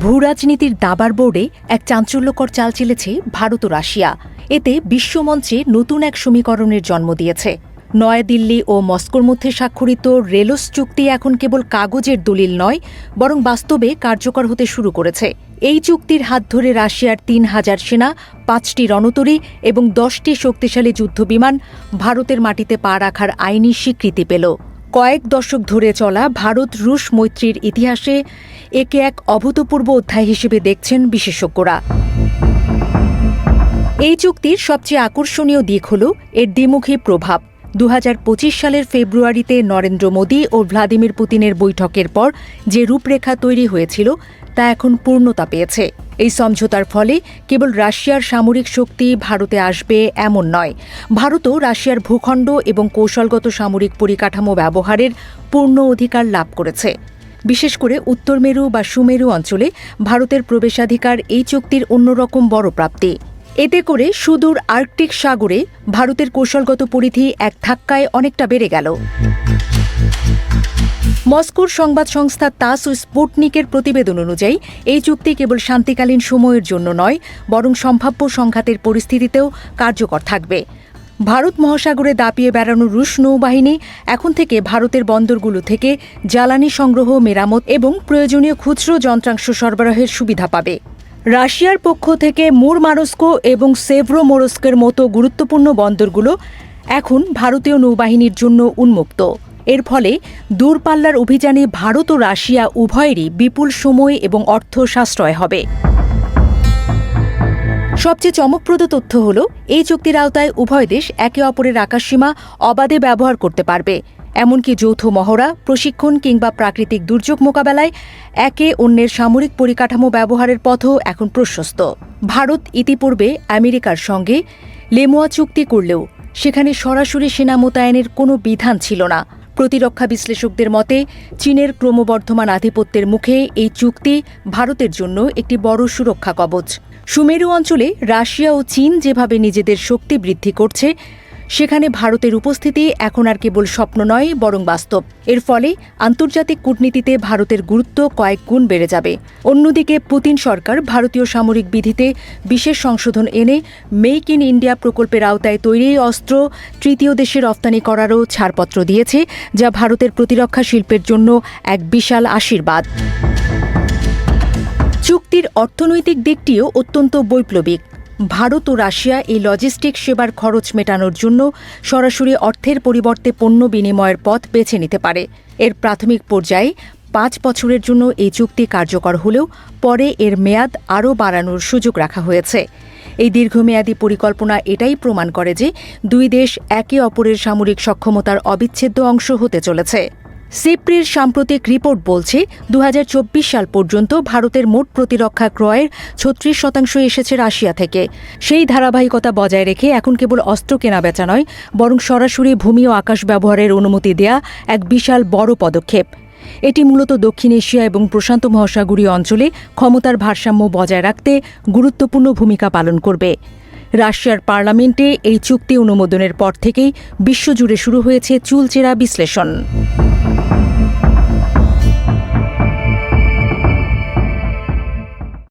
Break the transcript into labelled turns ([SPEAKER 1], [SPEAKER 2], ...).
[SPEAKER 1] ভূরাজনীতির দাবার বোর্ডে এক চাঞ্চল্যকর চাল চেলেছে ভারত ও রাশিয়া। এতে বিশ্বমঞ্চে নতুন এক সমীকরণের জন্ম দিয়েছে। নয়াদিল্লি ও মস্কোর মধ্যে স্বাক্ষরিত রেলস চুক্তি এখন কেবল কাগজের দলিল নয়, বরং বাস্তবে কার্যকর হতে শুরু করেছে। এই চুক্তির হাত ধরে রাশিয়ার ৩,০০০ সেনা, ৫টি রণতরী এবং ১০টি শক্তিশালী যুদ্ধবিমান ভারতের মাটিতে পা রাখার আইনি স্বীকৃতি পেল। কয়েক দশক ধরে চলা ভারত রুশ মৈত্রীর ইতিহাসে একে এক অভূতপূর্ব অধ্যায় হিসেবে দেখছেন বিশেষজ্ঞরা। এই চুক্তির সবচেয়ে আকর্ষণীয় দিক হল এর দ্বিমুখী প্রভাব। ২০২৫ সালের ফেব্রুয়ারিতে নরেন্দ্র মোদী ও ভ্লাদিমির পুতিনের বৈঠকের পর যে রূপরেখা তৈরি হয়েছিল তা এখন পূর্ণতা পেয়েছে। এই সমঝোতার ফলে কেবল রাশিয়ার সামরিক শক্তি ভারতে আসবে এমন নয়, ভারতও রাশিয়ার ভূখণ্ড এবং কৌশলগত সামরিক পরিকাঠামো ব্যবহারের পূর্ণ অধিকার লাভ করেছে। বিশেষ করে উত্তর মেরু বা সুমেরু অঞ্চলে ভারতের প্রবেশাধিকার এই চুক্তির অন্যরকম বড় প্রাপ্তি। এতে করে সুদূর আর্কটিক সাগরে ভারতের কৌশলগত পরিধি এক ধাক্কায় অনেকটা বেড়ে গেল। মস্কোর সংবাদ সংস্থা তাস ও স্পুটনিকের প্রতিবেদন অনুযায়ী এই চুক্তি কেবল শান্তিকালীন সময়ের জন্য নয়, বরং সম্ভাব্য সংঘাতের পরিস্থিতিতেও কার্যকর থাকবে। ভারত মহাসাগরে দাপিয়ে বেড়ানো রুশ নৌবাহিনী এখন থেকে ভারতের বন্দরগুলো থেকে জ্বালানি সংগ্রহ, মেরামত এবং প্রয়োজনীয় খুচরো যন্ত্রাংশ সরবরাহের সুবিধা পাবে। রাশিয়ার পক্ষ থেকে মুরমানস্ক এবং সেভরোমোরস্কের মতো গুরুত্বপূর্ণ বন্দরগুলো এখন ভারতীয় নৌবাহিনীর জন্য উন্মুক্ত। এর ফলে দূরপাল্লার অভিযানে ভারত ও রাশিয়া উভয়েরই বিপুল সময় এবং অর্থ সাশ্রয় হবে। সবচেয়ে চমকপ্রদ তথ্য হল, এই চুক্তির আওতায় উভয় দেশ একে অপরের আকাশসীমা অবাধে ব্যবহার করতে পারবে। এমনকি যৌথ মহড়া, প্রশিক্ষণ কিংবা প্রাকৃতিক দুর্যোগ মোকাবেলায় একে অন্যের সামরিক পরিকাঠামো ব্যবহারের পথও এখন প্রশস্ত। ভারত ইতিপূর্বে আমেরিকার সঙ্গে লেমুয়া চুক্তি করলেও সেখানে সরাসরি সেনা মোতায়েনের কোনো বিধান ছিল না। প্রতিরক্ষা বিশ্লেষকদের মতে, চীনের ক্রমবর্ধমান আধিপত্যের মুখে এই চুক্তি ভারতের জন্য একটি বড় সুরক্ষা কবচ। সুমেরু অঞ্চলে রাশিয়া ও চীন যেভাবে নিজেদের শক্তি বৃদ্ধি করছে, সেখানে ভারতের উপস্থিতি এখন আর কেবল স্বপ্ন নয়, বরং বাস্তব। এর ফলে আন্তর্জাতিক কূটনীতিতে ভারতের গুরুত্ব কয়েক গুণ বেড়ে যাবে। অন্যদিকে পুতিন সরকার ভারতীয় সামরিক বিধিতে বিশেষ সংশোধন এনে মেক ইন ইন্ডিয়া প্রকল্পের আওতায় তৈরি অস্ত্র তৃতীয় দেশে রপ্তানি করারও ছাড়পত্র দিয়েছে, যা ভারতের প্রতিরক্ষা শিল্পের জন্য এক বিশাল আশীর্বাদ। চুক্তির অর্থনৈতিক দিকটিও অত্যন্ত বৈপ্লবিক। ভারত ও রাশিয়া এই লজিস্টিক সেবার খরচ মেটানোর জন্য সরাসরি অর্থের পরিবর্তে পণ্য বিনিময়ের পথ বেছে নিতে পারে। এর প্রাথমিক পর্যায়ে ৫ বছরের জন্য এই চুক্তি কার্যকর হলেও পরে এর মেয়াদ আরও বাড়ানোর সুযোগ রাখা হয়েছে। এই দীর্ঘমেয়াদী পরিকল্পনা এটাই প্রমাণ করে যে দুই দেশ একে অপরের সামরিক সক্ষমতার অবিচ্ছেদ্য অংশ হতে চলেছে। সিপ্রির সাম্প্রতিক রিপোর্ট বলছে, ২০২৪ সাল পর্যন্ত ভারতের মোট প্রতিরক্ষা ক্রয়ের ৩৬% এসেছে রাশিয়া থেকে। সেই ধারাবাহিকতা বজায় রেখে এখন কেবল অস্ত্র কেনাবেচা নয়, বরং সরাসরি ভূমি ও আকাশ ব্যবহারের অনুমতি দেয়া এক বিশাল বড় পদক্ষেপ। এটি মূলত দক্ষিণ এশিয়া এবং প্রশান্ত মহাসাগরীয় অঞ্চলে ক্ষমতার ভারসাম্য বজায় রাখতে গুরুত্বপূর্ণ ভূমিকা পালন করবে। রাশিয়ার পার্লামেন্টে এই চুক্তি অনুমোদনের পর থেকেই বিশ্বজুড়ে শুরু হয়েছে চুলচেরা বিশ্লেষণ।